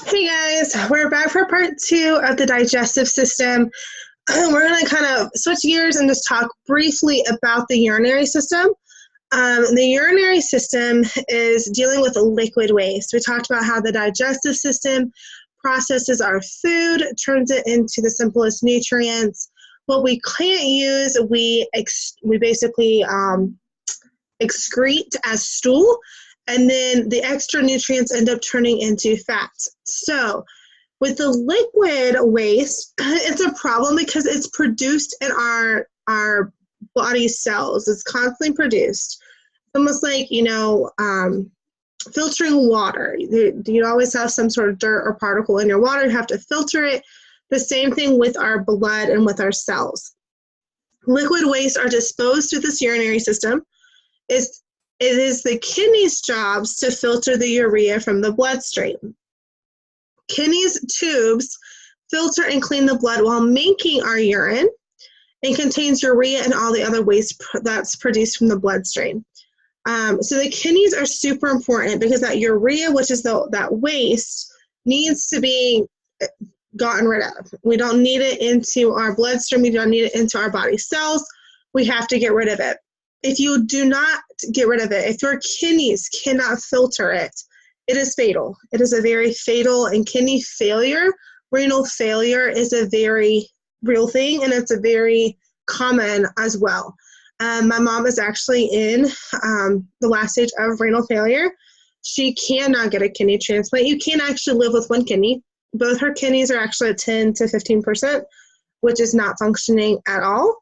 Hey guys, we're back for part 2 of the digestive system. We're going to kind of switch gears and just talk briefly about the urinary system. The urinary system is dealing with liquid waste. We talked about how the digestive system processes our food, turns it into the simplest nutrients. What we can't use, we basically excrete as stool, and then the extra nutrients end up turning into fats. So with the liquid waste, it's a problem because it's produced in our body cells. It's constantly produced. It's almost like, filtering water. You always have some sort of dirt or particle in your water. You have to filter it. The same thing with our blood and with our cells. Liquid waste are disposed through this urinary system. It is the kidneys' jobs to filter the urea from the bloodstream. Kidneys' tubes filter and clean the blood while making our urine, and contains urea and all the other waste that's produced from the bloodstream. So the kidneys are super important because that urea, which is that waste, needs to be gotten rid of. We don't need it into our bloodstream. We don't need it into our body cells. We have to get rid of it. If you do not get rid of it, if your kidneys cannot filter it, it is fatal. It is a very fatal, and kidney failure, renal failure is a very real thing, and it's a very common as well. My mom is actually in the last stage of renal failure. She cannot get a kidney transplant. You can actually live with one kidney. Both her kidneys are actually at 10 to 15%, which is not functioning at all.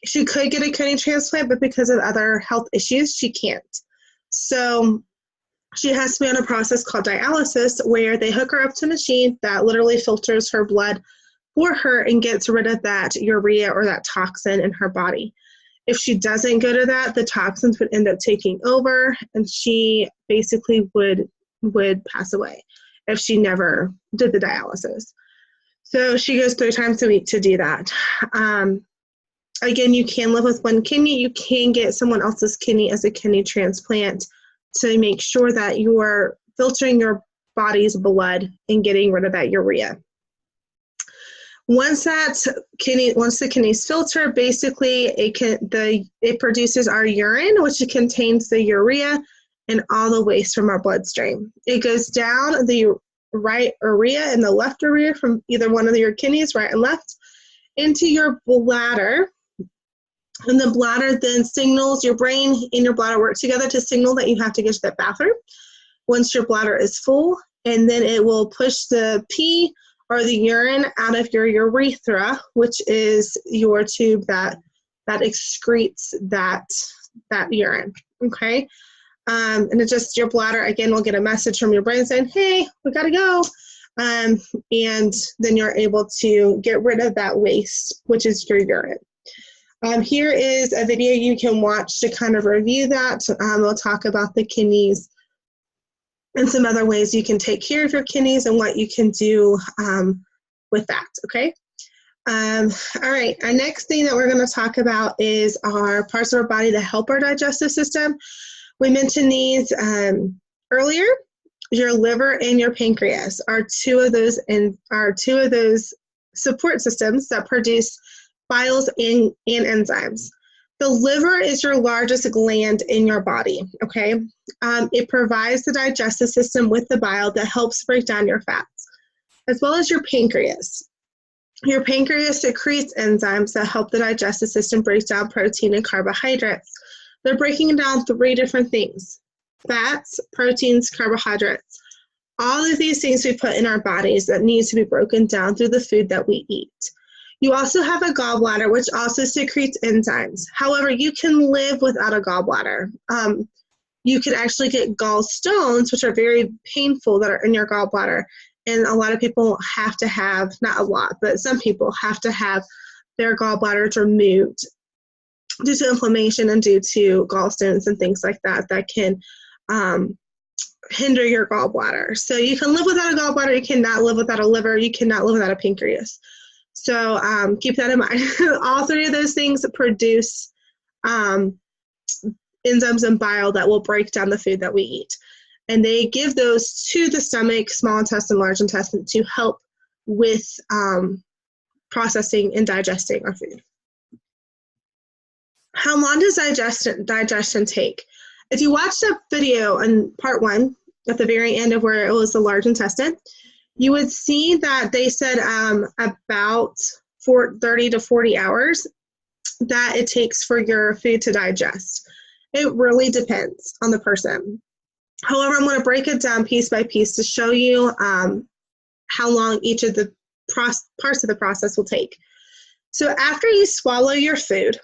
She could get a kidney transplant, but because of other health issues, she can't. So she has to be on a process called dialysis, where they hook her up to a machine that literally filters her blood for her and gets rid of that urea or that toxin in her body. If she doesn't go to that, the toxins would end up taking over, and she basically would pass away if she never did the dialysis. So she goes 3 times a week to do that. Again, you can live with one kidney. You can get someone else's kidney as a kidney transplant to make sure that you are filtering your body's blood and getting rid of that urea. Once the kidneys filter, basically it produces our urine, which contains the urea and all the waste from our bloodstream. It goes down the right urea and the left urea from either one of your kidneys, right and left, into your bladder. And the bladder then signals, your brain and your bladder work together to signal that you have to get to the bathroom once your bladder is full. And then it will push the pee or the urine out of your urethra, which is your tube that excretes that urine, okay? And it just, your bladder, again, will get a message from your brain saying, hey, we gotta go. And then you're able to get rid of that waste, which is your urine. Here is a video you can watch to kind of review that. We'll talk about the kidneys and some other ways you can take care of your kidneys and what you can do with that, okay? All right, our next thing that we're going to talk about is our parts of our body that help our digestive system. We mentioned these earlier. Your liver and your pancreas are two of those support systems that produce biles and enzymes. The liver is your largest gland in your body, okay? It provides the digestive system with the bile that helps break down your fats, as well as your pancreas. Your pancreas secretes enzymes that help the digestive system break down protein and carbohydrates. They're breaking down 3 different things: fats, proteins, carbohydrates. All of these things we put in our bodies that needs to be broken down through the food that we eat. You also have a gallbladder, which also secretes enzymes. However, you can live without a gallbladder. You could actually get gallstones, which are very painful, that are in your gallbladder. And a lot of people have to have, not a lot, but some people have to have their gallbladders removed due to inflammation and due to gallstones and things like that that can hinder your gallbladder. So you can live without a gallbladder. You cannot live without a liver. You cannot live without a pancreas. So keep that in mind. All 3 of those things produce enzymes enzymes and bile that will break down the food that we eat. And they give those to the stomach, small intestine, large intestine to help with processing and digesting our food. How long does digestion take? If you watch the video in part 1, at the very end of where it was the large intestine, you would see that they said about 30 to 40 hours that it takes for your food to digest. It really depends on the person. However, I'm going to break it down piece by piece to show you how long each of the parts of the process will take. So after you swallow your food,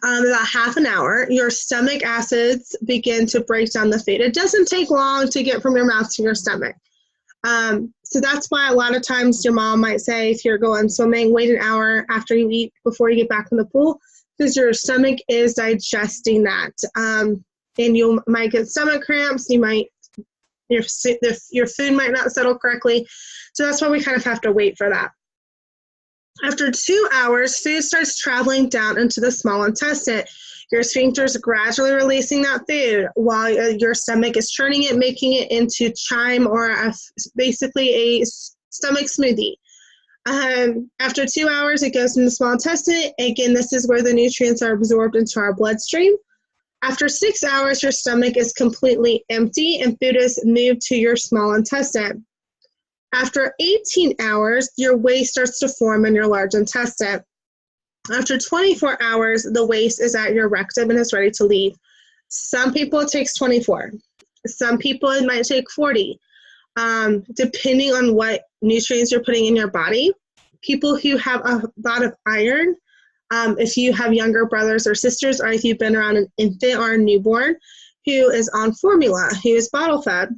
about half an hour, your stomach acids begin to break down the food. It doesn't take long to get from your mouth to your stomach. So that's why a lot of times your mom might say, if you're going swimming, wait an hour after you eat before you get back in the pool, because your stomach is digesting that. And you might get stomach cramps. Your food might not settle correctly. So that's why we kind of have to wait for that. After 2 hours, food starts traveling down into the small intestine. Your sphincter is gradually releasing that food while your stomach is churning it, making it into chyme, or basically a stomach smoothie. After 2 hours, it goes into the small intestine. Again, this is where the nutrients are absorbed into our bloodstream. After 6 hours, your stomach is completely empty and food is moved to your small intestine. After 18 hours, your waste starts to form in your large intestine. After 24 hours, the waste is at your rectum and is ready to leave. Some people it takes 24. Some people it might take 40, depending on what nutrients you're putting in your body. People who have a lot of iron, if you have younger brothers or sisters, or if you've been around an infant or a newborn who is on formula, who is bottle fed,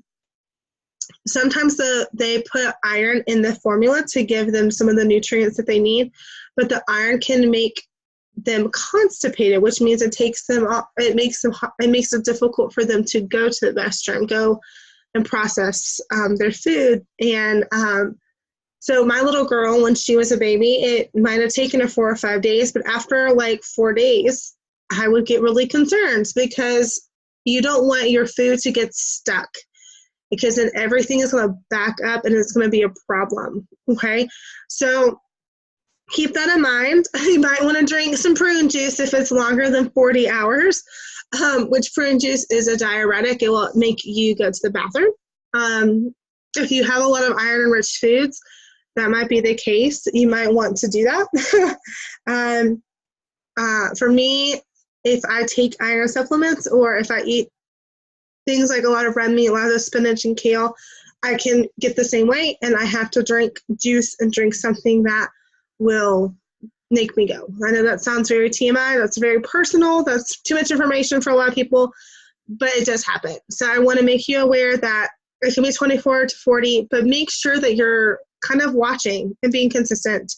sometimes they put iron in the formula to give them some of the nutrients that they need, but the iron can make them constipated, which means it makes it difficult for them to go to the restroom, go and process their food. And so my little girl, when she was a baby, it might have taken her 4 or 5 days, but after like 4 days, I would get really concerned, because you don't want your food to get stuck, because then everything is going to back up and it's going to be a problem. Okay, so keep that in mind. You might want to drink some prune juice if it's longer than 40 hours, which prune juice is a diuretic. It will make you go to the bathroom. If you have a lot of iron-rich foods, that might be the case. You might want to do that. For me, if I take iron supplements, or if I eat things like a lot of red meat, a lot of the spinach and kale, I can get the same way, and I have to drink juice and drink something that will make me go. I know that sounds very TMI, that's very personal, that's too much information for a lot of people, but it does happen. So I want to make you aware that it can be 24 to 40, but make sure that you're kind of watching and being consistent,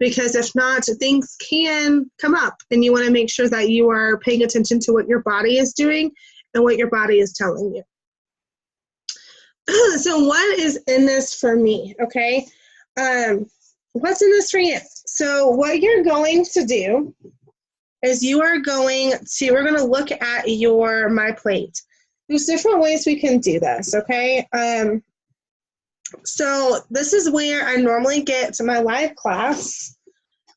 because if not, things can come up, and you want to make sure that you are paying attention to what your body is doing and what your body is telling you. So what is in this for me, okay? What's in this for you? So what you're going to do is we're going to look at my plate. There's different ways we can do this, okay? So this is where I normally get to my live class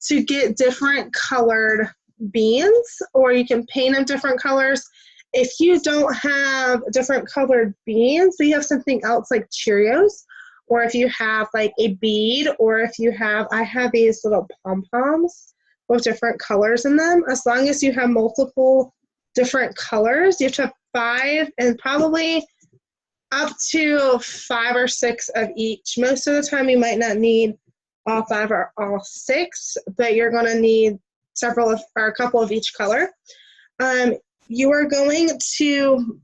to get different colored beans, or you can paint them different colors. If you don't have different colored beans, but you have something else like Cheerios, or if you have like a bead, or if you have, I have these little pom-poms with different colors in them. As long as you have multiple different colors, you have to have 5 and probably up to 5 or 6 of each. Most of the time you might not need all 5 or all 6, but you're going to need a couple of each color. You are going to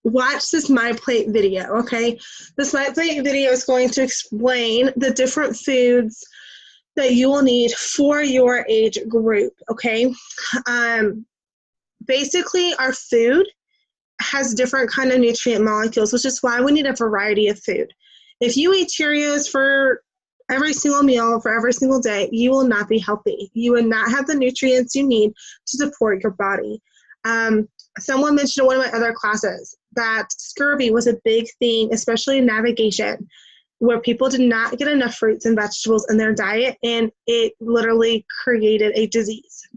watch this My Plate video, okay? This My Plate video is going to explain the different foods that you will need for your age group, okay? Basically, our food has different kind of nutrient molecules, which is why we need a variety of food. If you eat Cheerios for every single meal, for every single day, you will not be healthy. You will not have the nutrients you need to support your body. Someone mentioned in one of my other classes that scurvy was a big thing, especially in navigation, where people did not get enough fruits and vegetables in their diet, and it literally created a disease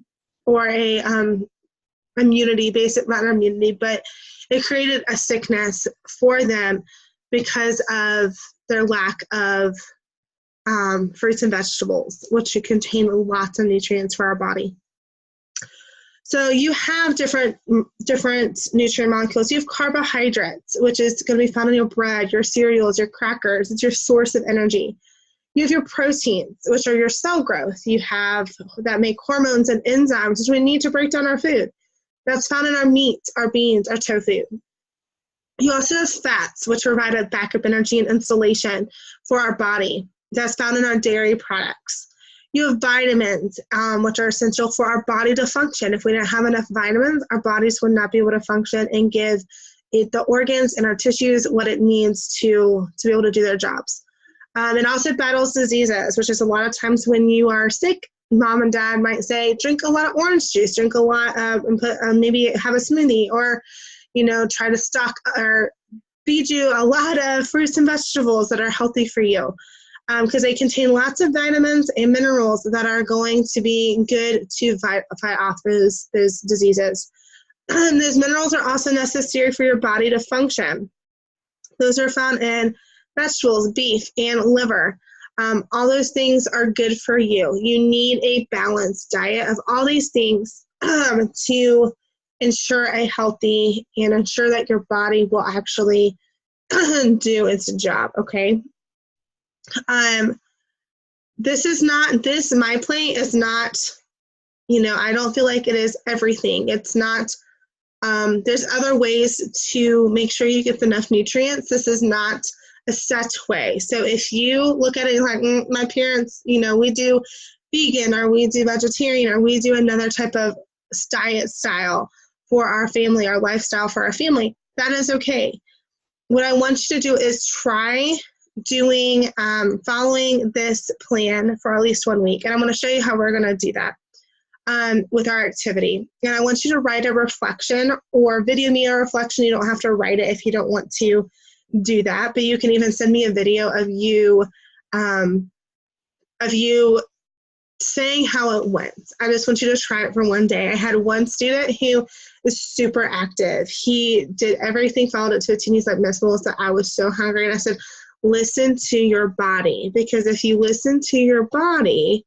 or a immunity, not immunity, but it created a sickness for them because of their lack of fruits and vegetables, which contain lots of nutrients for our body. So you have different nutrient molecules. You have carbohydrates, which is going to be found in your bread, your cereals, your crackers. It's your source of energy. You have your proteins, which are your cell growth. You have that make hormones and enzymes, which we need to break down our food. That's found in our meat, our beans, our tofu. You also have fats, which provide a backup energy and insulation for our body. That's found in our dairy products. You have vitamins, which are essential for our body to function. If we don't have enough vitamins, our bodies would not be able to function and give it the organs and our tissues what it needs to be able to do their jobs. It also battles diseases, which is a lot of times when you are sick, mom and dad might say, drink a lot of orange juice, drink a lot of, and put, maybe have a smoothie, or, try to stock or feed you a lot of fruits and vegetables that are healthy for you. Because they contain lots of vitamins and minerals that are going to be good to fight off those diseases. Those minerals are also necessary for your body to function. Those are found in vegetables, beef, and liver. All those things are good for you. You need a balanced diet of all these things to ensure a healthy and ensure that your body will actually do its job, okay? My plate is not, I don't feel like it is everything. It's not, there's other ways to make sure you get enough nutrients. This is not a set way. So if you look at it like, my parents, we do vegan, or we do vegetarian, or we do another type of diet style for our family, our lifestyle for our family, that is okay. What I want you to do is try doing, following this plan for at least 1 week. And I'm going to show you how we're going to do that with our activity. And I want you to write a reflection or video me a reflection. You don't have to write it if you don't want to do that, but you can even send me a video of you saying how it went. I just want you to try it for 1 day. I had one student who was super active. He did everything, followed it to a T. He's like, Miss Melissa, I was so hungry. And I said, listen to your body, because if you listen to your body,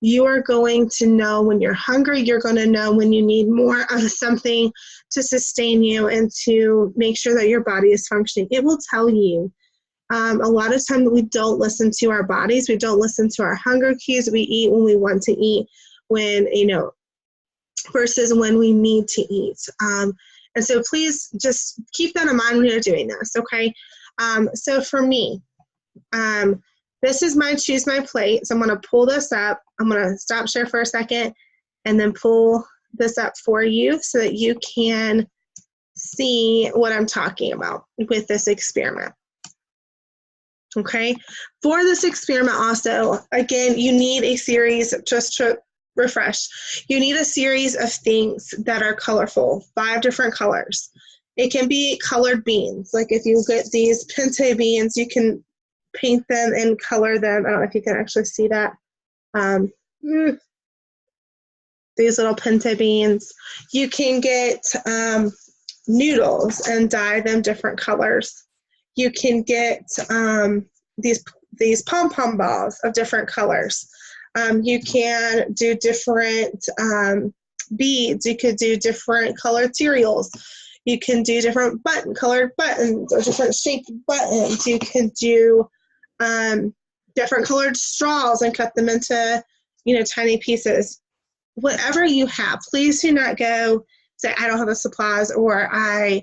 you are going to know when you're hungry. You're going to know when you need more of something to sustain you and to make sure that your body is functioning. It will tell you. A lot of times we don't listen to our bodies. We don't listen to our hunger cues. We eat when we want to eat, versus when we need to eat. And so please just keep that in mind when you're doing this, okay? So for me, this is my Choose My Plate. So I'm going to pull this up. I'm going to stop share for a second and then pull this up for you so that you can see what I'm talking about with this experiment. Okay, for this experiment also, again, you need a series, just to refresh, you need a series of things that are colorful, 5 different colors. It can be colored beans. Like if you get these pinte beans, you can paint them and color them. I don't know if you can actually see that. These little pinte beans. You can get noodles and dye them different colors. You can get these pom-pom balls of different colors. You can do different beads. You could do different colored cereals. You can do different colored buttons or different shaped buttons. You can do different colored straws and cut them into, tiny pieces. Whatever you have, please do not go say, I don't have the supplies, or I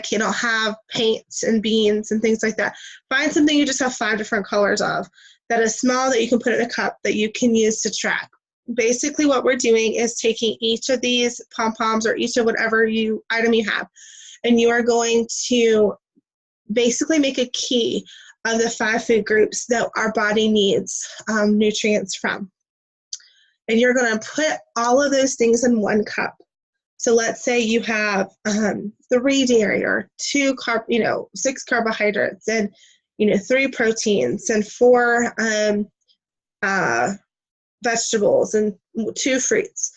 cannot have paints and beans and things like that. Find something you just have 5 different colors of that is small, that you can put in a cup, that you can use to track. Basically what we're doing is taking each of these pom-poms or each of whatever item you have, and you are going to basically make a key of the 5 food groups that our body needs nutrients from. And you're going to put all of those things in one cup. So let's say you have 3 dairy or 6 carbohydrates and 3 proteins and 4 vegetables and 2 fruits.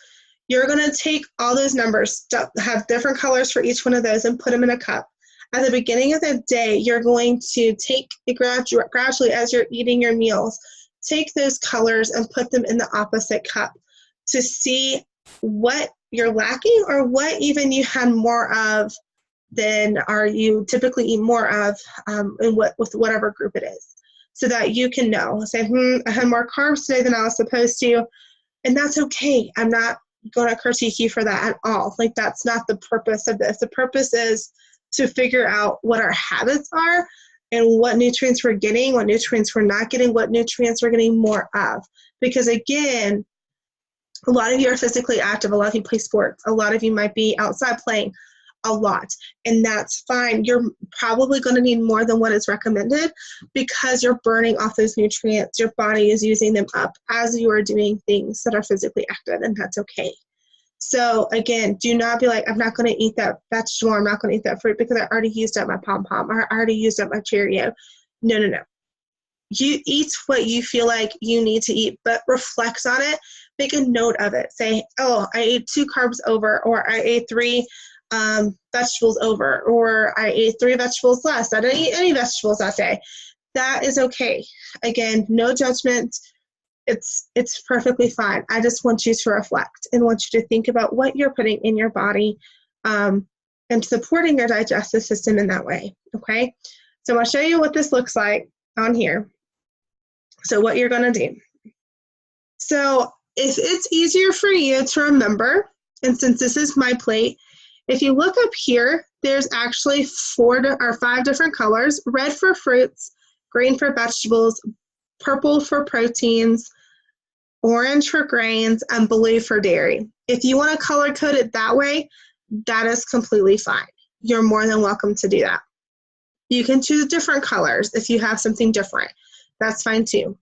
You're going to take all those numbers, have different colors for each one of those, and put them in a cup. At the beginning of the day, you're going to take gradually as you're eating your meals, take those colors and put them in the opposite cup to see what you're lacking or what even you had more of than are you typically eat more of with whatever group it is, so that you can know. Say, I had more carbs today than I was supposed to, and that's okay. I'm not going to critique you for that at all. Like, that's not the purpose of this. The purpose is to figure out what our habits are and what nutrients we're getting, what nutrients we're not getting, what nutrients we're getting more of. Because again, a lot of you are physically active. A lot of you play sports. A lot of you might be outside playing a lot, and that's fine. You're probably going to need more than what is recommended because you're burning off those nutrients. Your body is using them up as you are doing things that are physically active, and that's okay. So again, do not be like, I'm not going to eat that vegetable, I'm not going to eat that fruit because I already used up my pom-pom or I already used up my Cheerio. No. You eat what you feel like you need to eat, but reflect on it. Make a note of it. Say, oh, I ate 2 carbs over, or I ate 3 vegetables over, or I ate 3 vegetables less. I didn't eat any vegetables that day. That is okay. Again, no judgment. It's perfectly fine. I just want you to reflect and want you to think about what you're putting in your body and supporting your digestive system in that way, okay? So I'll show you what this looks like on here. So what you're going to do. So if it's easier for you to remember, and since this is my plate, if you look up here, there's actually 4 or 5 different colors: red for fruits, green for vegetables, purple for proteins, orange for grains, and blue for dairy. If you want to color code it that way, that is completely fine. You're more than welcome to do that. You can choose different colors if you have something different. That's fine too.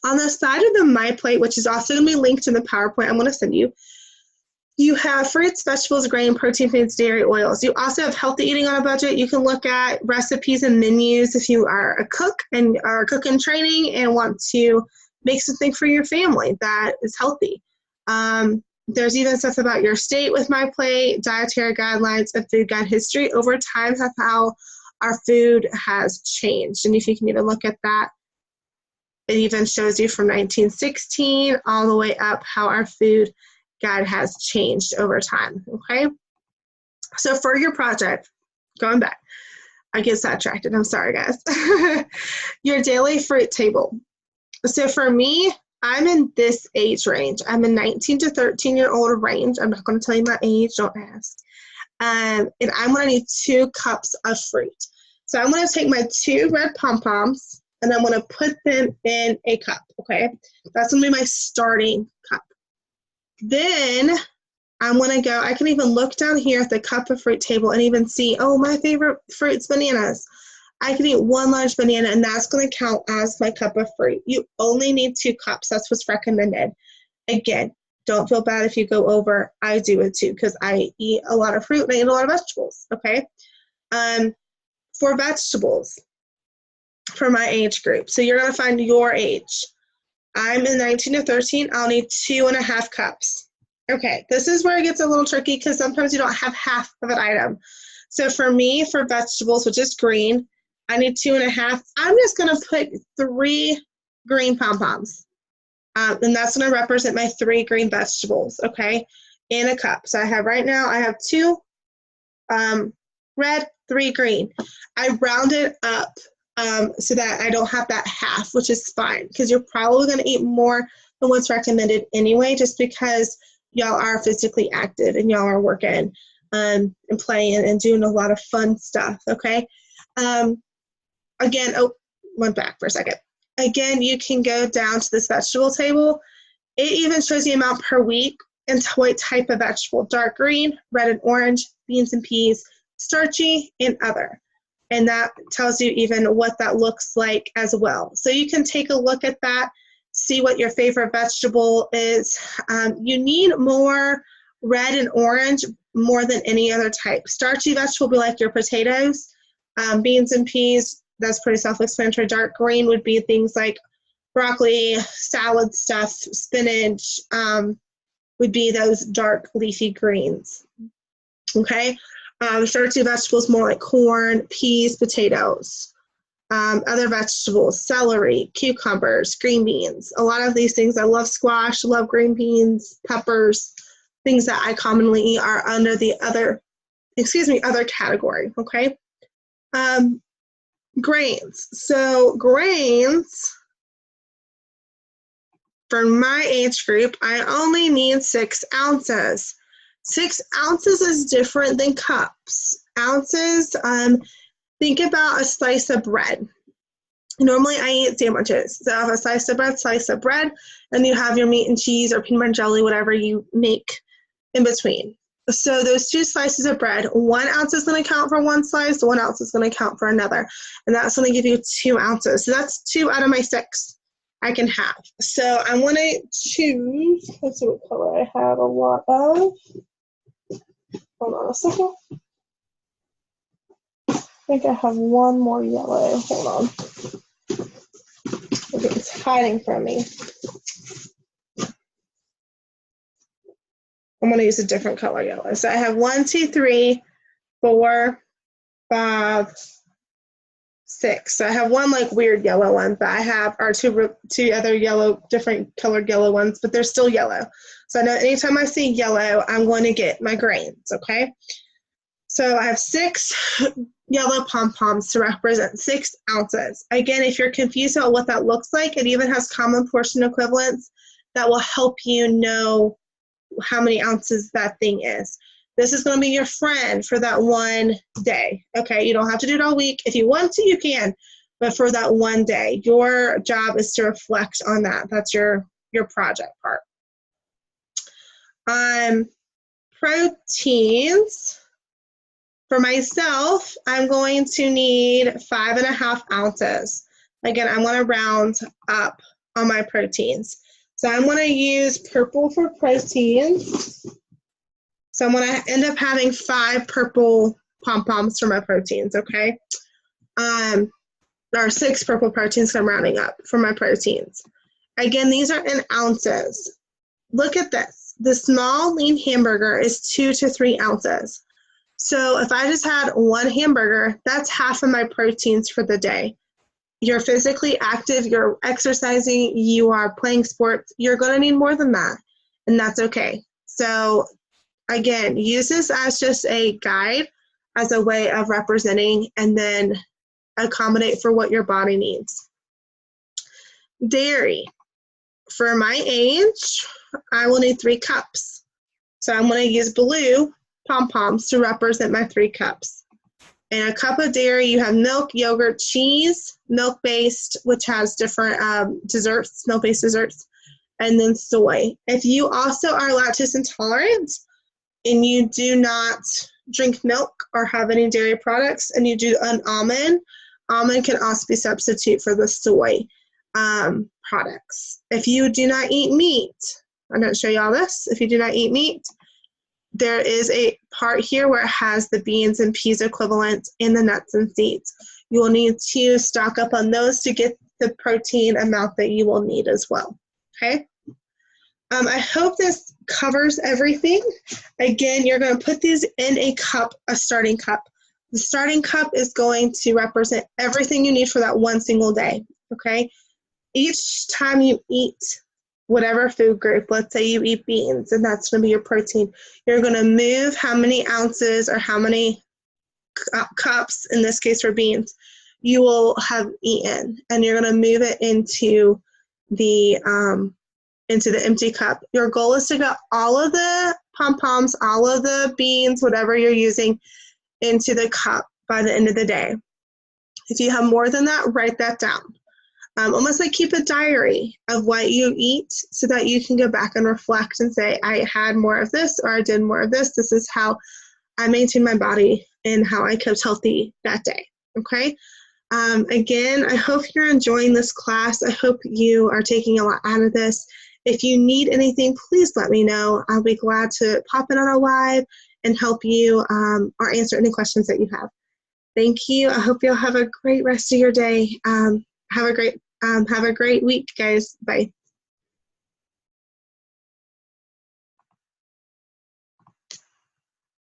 On the side of the My Plate, which is also going to be linked in the PowerPoint I'm going to send you, you have fruits, vegetables, grain, protein foods, dairy, oils. You also have healthy eating on a budget. You can look at recipes and menus if you are a cook and are cooking training and want to make something for your family that is healthy. There's even stuff about your state with My Plate, dietary guidelines, and food guide history over time of how our food has changed. And if you can even look at that, it even shows you from 1916 all the way up how our food guide has changed over time, okay? So for your project, going back, I get sidetracked, I'm sorry guys. Your daily fruit table. So for me, I'm in this age range. I'm in 19 to 13-year-old range. I'm not going to tell you my age, don't ask. And I'm going to need 2 cups of fruit. So I'm going to take my 2 red pom-poms and I'm going to put them in a cup, okay? That's going to be my starting cup. Then I'm going to go, I can even look down here at the cup of fruit table and even see, oh, my favorite fruit's bananas. I can eat 1 large banana, and that's going to count as my cup of fruit. You only need 2 cups. That's what's recommended. Again, don't feel bad if you go over. I do it too because I eat a lot of fruit and I eat a lot of vegetables, okay? For vegetables, for my age group, so you're going to find your age. I'm in 19 to 13. I'll need 2.5 cups. Okay, this is where it gets a little tricky because sometimes you don't have half of an item. So for me, for vegetables, which is green, I need 2.5. I'm just going to put 3 green pom-poms. And that's going to represent my 3 green vegetables, okay, in a cup. So I have right now, I have 2 red, 3 green. I round it up so that I don't have that half, which is fine because you're probably going to eat more than what's recommended anyway, just because y'all are physically active and y'all are working and playing and doing a lot of fun stuff, okay? Again, went back for a second. Again, you can go down to this vegetable table. It even shows the amount per week and what type of vegetable: dark green, red and orange, beans and peas, starchy, and other. And that tells you even what that looks like as well. So you can take a look at that see what your favorite vegetable is. You need more red and orange more than any other type. Starchy vegetable would be like your potatoes, beans and peas. That's pretty self-explanatory. Dark green would be things like broccoli, salad stuff, spinach, would be those dark leafy greens. Okay, starchy vegetables more like corn, peas, potatoes. Other vegetables, celery, cucumbers, green beans. A lot of these things, I love squash, love green beans, peppers, things that I commonly eat are under the other category, okay? Grains. So grains, for my age group, I only need 6 ounces. 6 ounces is different than cups. Ounces, think about a slice of bread. Normally I eat sandwiches. So I have a slice of bread, and you have your meat and cheese or peanut butter and jelly, whatever you make in between. So those 2 slices of bread, 1 ounce is going to count for 1 slice, 1 ounce is going to count for another. And that's going to give you 2 ounces. So that's 2 out of my 6 I can have. So I want to choose, let's see what color I have a lot of. Hold on a second. I think I have one more yellow. Hold on. Okay, it's hiding from me. I'm going to use a different color yellow. So I have 1, 2, 3, 4, 5, 6. So I have one like weird yellow one, but I have our two other yellow, different colored yellow ones, but they're still yellow. So I know anytime I see yellow, I'm going to get my grains, okay? So I have 6 yellow pom-poms to represent 6 ounces. Again, if you're confused about what that looks like, it even has common portion equivalents that will help you know how many ounces that thing is. This is going to be your friend for that one day, okay? You don't have to do it all week. If you want to, you can, but for that one day, your job is to reflect on that. That's your project part. Proteins. For myself, I'm going to need 5.5 ounces. Again, I want to round up on my proteins. So I'm going to use purple for proteins. So I'm going to end up having 5 purple pom-poms for my proteins, okay? There are 6 purple proteins, so I'm rounding up for my proteins. Again, these are in ounces. Look at this. The small lean hamburger is 2 to 3 ounces. So if I just had 1 hamburger, that's half of my proteins for the day. You're physically active, you're exercising, you are playing sports, you're going to need more than that, and that's okay. So again, use this as just a guide, as a way of representing, and then accommodate for what your body needs. Dairy. For my age, I will need 3 cups. So I'm going to use blue pom-poms to represent my 3 cups. In a cup of dairy, you have milk, yogurt, cheese, milk-based, which has different desserts, milk-based desserts, and then soy. If you also are lactose intolerant and you do not drink milk or have any dairy products, and you do an almond can also be substitute for the soy products. If you do not eat meat, I'm going to show you all this. If you do not eat meat, there is a part here where it has the beans and peas equivalent in the nuts and seeds. You will need to stock up on those to get the protein amount that you will need as well, okay? I hope this covers everything. Again, you're going to put these in a cup, a starting cup. The starting cup is going to represent everything you need for that one single day, okay? Each time you eat whatever food group, let's say you eat beans, and that's going to be your protein, you're going to move how many ounces or how many cups, in this case for beans, you will have eaten, and you're going to move it into the empty cup. Your goal is to get all of the pom-poms, all of the beans, whatever you're using, into the cup by the end of the day. If you have more than that, write that down. Almost like keep a diary of what you eat so that you can go back and reflect and say, I had more of this, or I did more of this. This is how I maintained my body and how I kept healthy that day, okay? Again, I hope you're enjoying this class. I hope you are taking a lot out of this. If you need anything, please let me know. I'll be glad to pop in on a live and help you or answer any questions that you have. Thank you. I hope you'll have a great rest of your day. Have a great week, guys. Bye.